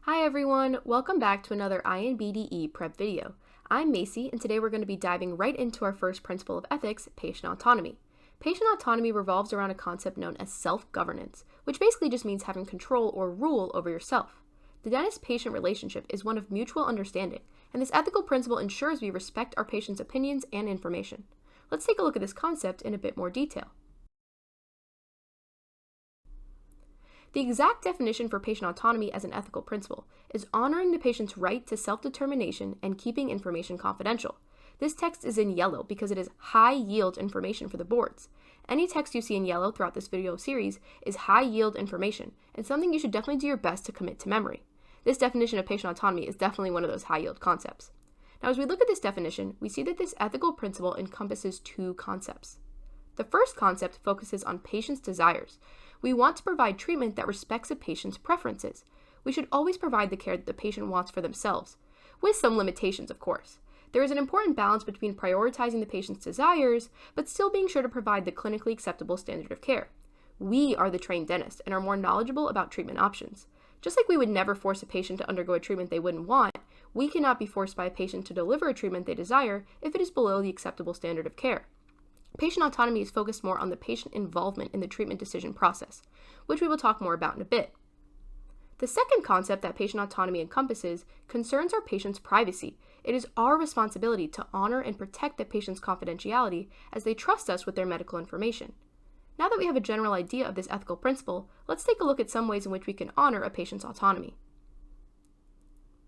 Hi everyone, welcome back to another INBDE prep video. I'm Macy, and today we're going to be diving right into our first principle of ethics, patient autonomy. Patient autonomy revolves around a concept known as self-governance, which basically just means having control or rule over yourself. The dentist-patient relationship is one of mutual understanding, and this ethical principle ensures we respect our patient's opinions and information. Let's take a look at this concept in a bit more detail. The exact definition for patient autonomy as an ethical principle is honoring the patient's right to self-determination and keeping information confidential. This text is in yellow because it is high-yield information for the boards. Any text you see in yellow throughout this video series is high-yield information and something you should definitely do your best to commit to memory. This definition of patient autonomy is definitely one of those high-yield concepts. Now, as we look at this definition, we see that this ethical principle encompasses two concepts. The first concept focuses on patient's desires. We want to provide treatment that respects a patient's preferences. We should always provide the care that the patient wants for themselves, with some limitations, of course. There is an important balance between prioritizing the patient's desires, but still being sure to provide the clinically acceptable standard of care. We are the trained dentist and are more knowledgeable about treatment options. Just like we would never force a patient to undergo a treatment they wouldn't want, we cannot be forced by a patient to deliver a treatment they desire if it is below the acceptable standard of care. Patient autonomy is focused more on the patient involvement in the treatment decision process, which we will talk more about in a bit. The second concept that patient autonomy encompasses concerns our patient's privacy. It is our responsibility to honor and protect the patient's confidentiality as they trust us with their medical information. Now that we have a general idea of this ethical principle, let's take a look at some ways in which we can honor a patient's autonomy.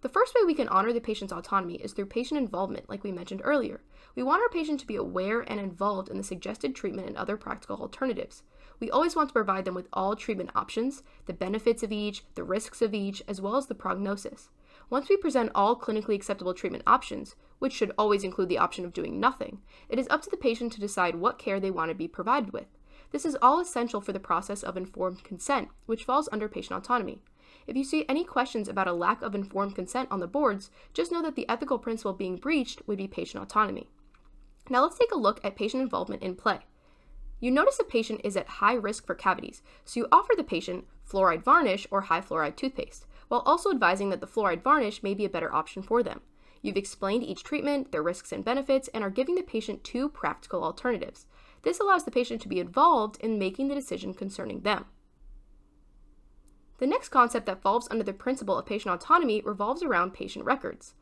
The first way we can honor the patient's autonomy is through patient involvement, like we mentioned earlier. We want our patient to be aware and involved in the suggested treatment and other practical alternatives. We always want to provide them with all treatment options, the benefits of each, the risks of each, as well as the prognosis. Once we present all clinically acceptable treatment options, which should always include the option of doing nothing, it is up to the patient to decide what care they want to be provided with. This is all essential for the process of informed consent, which falls under patient autonomy. If you see any questions about a lack of informed consent on the boards, just know that the ethical principle being breached would be patient autonomy. Now let's take a look at patient involvement in play. You notice a patient is at high risk for cavities, so you offer the patient fluoride varnish or high fluoride toothpaste, while also advising that the fluoride varnish may be a better option for them. You've explained each treatment, their risks and benefits, and are giving the patient two practical alternatives. This allows the patient to be involved in making the decision concerning them. The next concept that falls under the principle of patient autonomy revolves around patient records.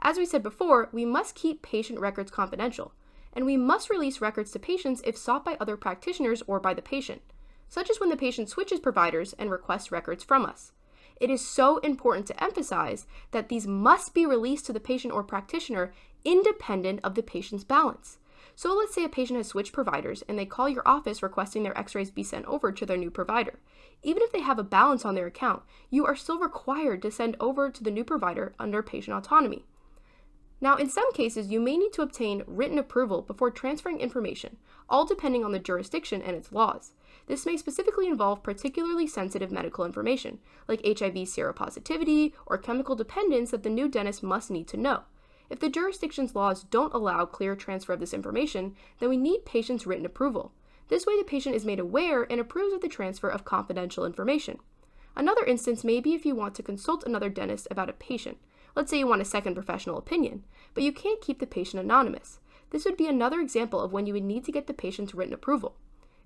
As we said before, we must keep patient records confidential, and we must release records to patients if sought by other practitioners or by the patient, such as when the patient switches providers and requests records from us. It is so important to emphasize that these must be released to the patient or practitioner independent of the patient's balance. So let's say a patient has switched providers and they call your office requesting their x-rays be sent over to their new provider. Even if they have a balance on their account, you are still required to send over to the new provider under patient autonomy. Now, in some cases, you may need to obtain written approval before transferring information, all depending on the jurisdiction and its laws. This may specifically involve particularly sensitive medical information, like HIV seropositivity or chemical dependence that the new dentist must need to know. If the jurisdiction's laws don't allow clear transfer of this information, then we need patient's written approval. This way the patient is made aware and approves of the transfer of confidential information. Another instance may be if you want to consult another dentist about a patient. Let's say you want a second professional opinion, but you can't keep the patient anonymous. This would be another example of when you would need to get the patient's written approval.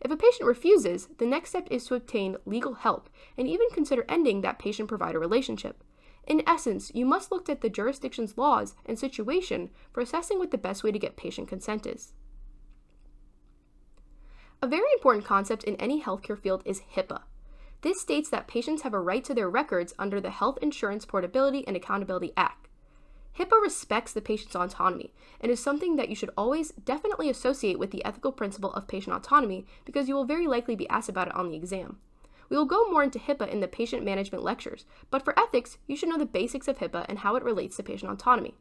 If a patient refuses, the next step is to obtain legal help and even consider ending that patient-provider relationship. In essence, you must look at the jurisdiction's laws and situation for assessing what the best way to get patient consent is. A very important concept in any healthcare field is HIPAA. This states that patients have a right to their records under the Health Insurance Portability and Accountability Act. HIPAA respects the patient's autonomy and is something that you should always definitely associate with the ethical principle of patient autonomy because you will very likely be asked about it on the exam. We will go more into HIPAA in the patient management lectures, but for ethics, you should know the basics of HIPAA and how it relates to patient autonomy.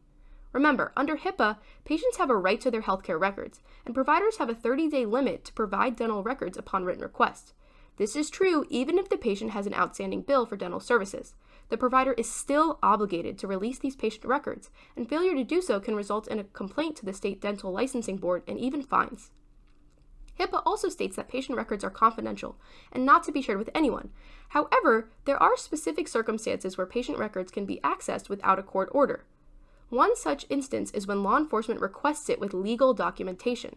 Remember, under HIPAA, patients have a right to their healthcare records, and providers have a 30-day limit to provide dental records upon written request. This is true even if the patient has an outstanding bill for dental services. The provider is still obligated to release these patient records, and failure to do so can result in a complaint to the state dental licensing board and even fines. HIPAA also states that patient records are confidential and not to be shared with anyone. However, there are specific circumstances where patient records can be accessed without a court order. One such instance is when law enforcement requests it with legal documentation.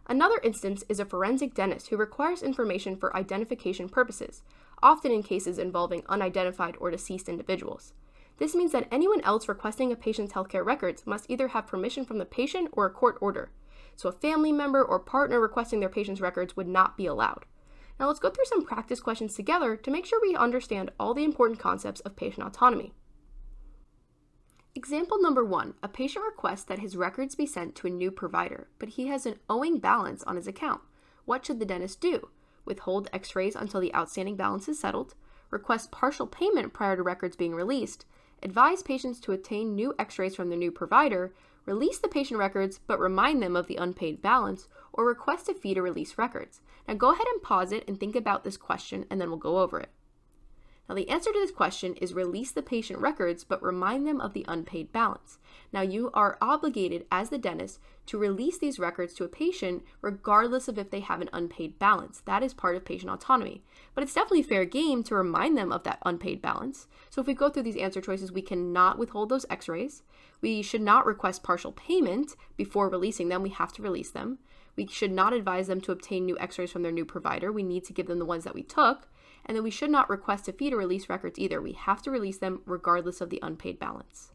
Another instance is a forensic dentist who requires information for identification purposes, often in cases involving unidentified or deceased individuals. This means that anyone else requesting a patient's healthcare records must either have permission from the patient or a court order. So a family member or partner requesting their patient's records would not be allowed. Now let's go through some practice questions together to make sure we understand all the important concepts of patient autonomy. Example number 1, a patient requests that his records be sent to a new provider, but he has an owing balance on his account. What should the dentist do? Withhold x-rays until the outstanding balance is settled, request partial payment prior to records being released, advise patients to obtain new x-rays from the new provider, release the patient records but remind them of the unpaid balance, or request a fee to release records. Now go ahead and pause it and think about this question and then we'll go over it. Now the answer to this question is release the patient records but remind them of the unpaid balance. Now you are obligated as the dentist to release these records to a patient regardless of if they have an unpaid balance. That is part of patient autonomy. But it's definitely fair game to remind them of that unpaid balance. So if we go through these answer choices, we cannot withhold those x-rays. We should not request partial payment before releasing them. We have to release them. We should not advise them to obtain new x-rays from their new provider. We need to give them the ones that we took. And then we should not request a fee to release records either. We have to release them regardless of the unpaid balance.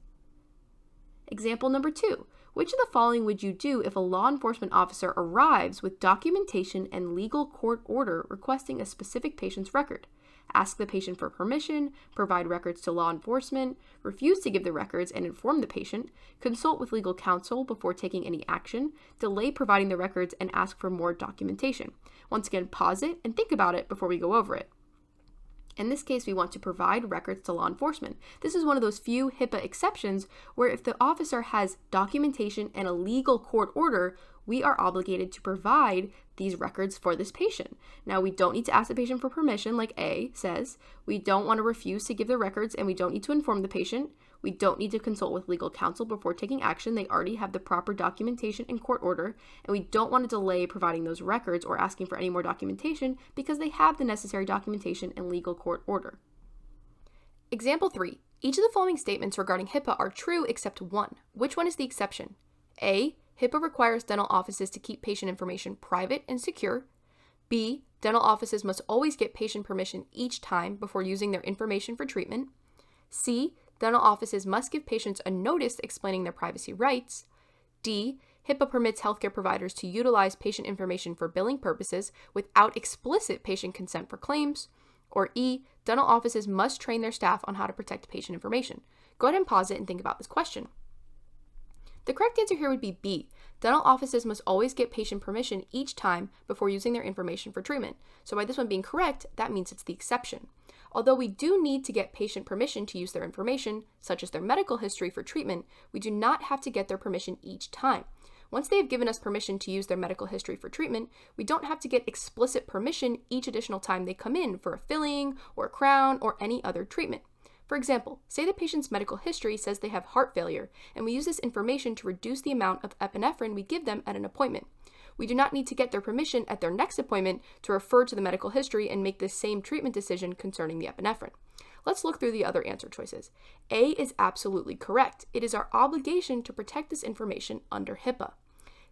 Example number 2. Which of the following would you do if a law enforcement officer arrives with documentation and legal court order requesting a specific patient's record? Ask the patient for permission, provide records to law enforcement, refuse to give the records and inform the patient, consult with legal counsel before taking any action, delay providing the records and ask for more documentation. Once again, pause it and think about it before we go over it. In this case, we want to provide records to law enforcement. This is one of those few HIPAA exceptions where if the officer has documentation and a legal court order, we are obligated to provide these records for this patient. Now, we don't need to ask the patient for permission, like A says. We don't want to refuse to give the records, and we don't need to inform the patient. We don't need to consult with legal counsel before taking action. They already have the proper documentation and court order, and we don't want to delay providing those records or asking for any more documentation because they have the necessary documentation and legal court order. Example 3. Each of the following statements regarding HIPAA are true except one. Which one is the exception? A. HIPAA requires dental offices to keep patient information private and secure. B. Dental offices must always get patient permission each time before using their information for treatment. C. Dental offices must give patients a notice explaining their privacy rights. D. HIPAA permits healthcare providers to utilize patient information for billing purposes without explicit patient consent for claims. Or E. Dental offices must train their staff on how to protect patient information. Go ahead and pause it and think about this question. The correct answer here would be B. Dental offices must always get patient permission each time before using their information for treatment. So by this one being correct, that means it's the exception. Although we do need to get patient permission to use their information, such as their medical history for treatment, we do not have to get their permission each time. Once they have given us permission to use their medical history for treatment, we don't have to get explicit permission each additional time they come in for a filling or a crown or any other treatment. For example, say the patient's medical history says they have heart failure, and we use this information to reduce the amount of epinephrine we give them at an appointment. We do not need to get their permission at their next appointment to refer to the medical history and make the same treatment decision concerning the epinephrine. Let's look through the other answer choices. A is absolutely correct. It is our obligation to protect this information under HIPAA.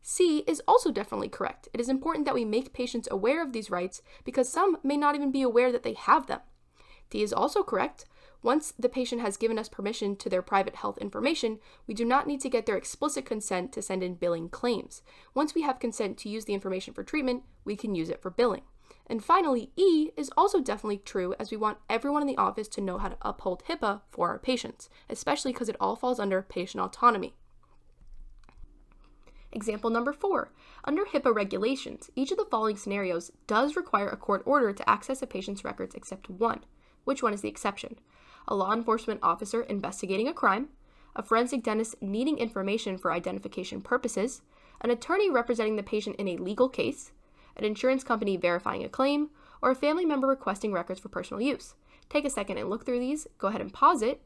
C is also definitely correct. It is important that we make patients aware of these rights because some may not even be aware that they have them. D is also correct. Once the patient has given us permission to their private health information, we do not need to get their explicit consent to send in billing claims. Once we have consent to use the information for treatment, we can use it for billing. And finally, E is also definitely true, as we want everyone in the office to know how to uphold HIPAA for our patients, especially because it all falls under patient autonomy. Example number 4. Under HIPAA regulations, each of the following scenarios does require a court order to access a patient's records except one. Which one is the exception? A law enforcement officer investigating a crime, a forensic dentist needing information for identification purposes, an attorney representing the patient in a legal case, an insurance company verifying a claim, or a family member requesting records for personal use. Take a second and look through these. Go ahead and pause it.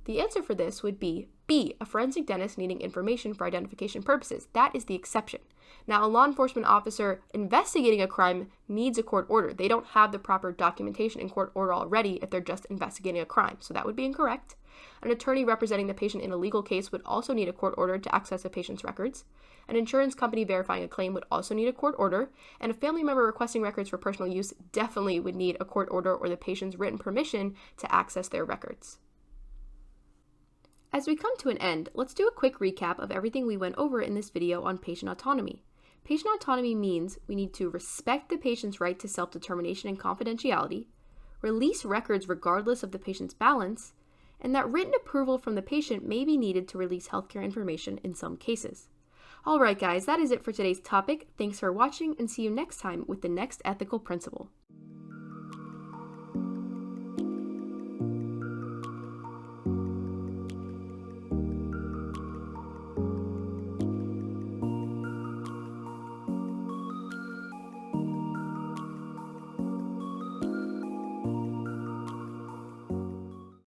The answer for this would be B, a forensic dentist needing information for identification purposes. That is the exception. Now, a law enforcement officer investigating a crime needs a court order. They don't have the proper documentation in court order already if they're just investigating a crime, so that would be incorrect. An attorney representing the patient in a legal case would also need a court order to access a patient's records. An insurance company verifying a claim would also need a court order, and a family member requesting records for personal use definitely would need a court order or the patient's written permission to access their records. As we come to an end, let's do a quick recap of everything we went over in this video on patient autonomy. Patient autonomy means we need to respect the patient's right to self-determination and confidentiality, release records regardless of the patient's balance, and that written approval from the patient may be needed to release healthcare information in some cases. Alright guys, that is it for today's topic. Thanks for watching and see you next time with the next ethical principle.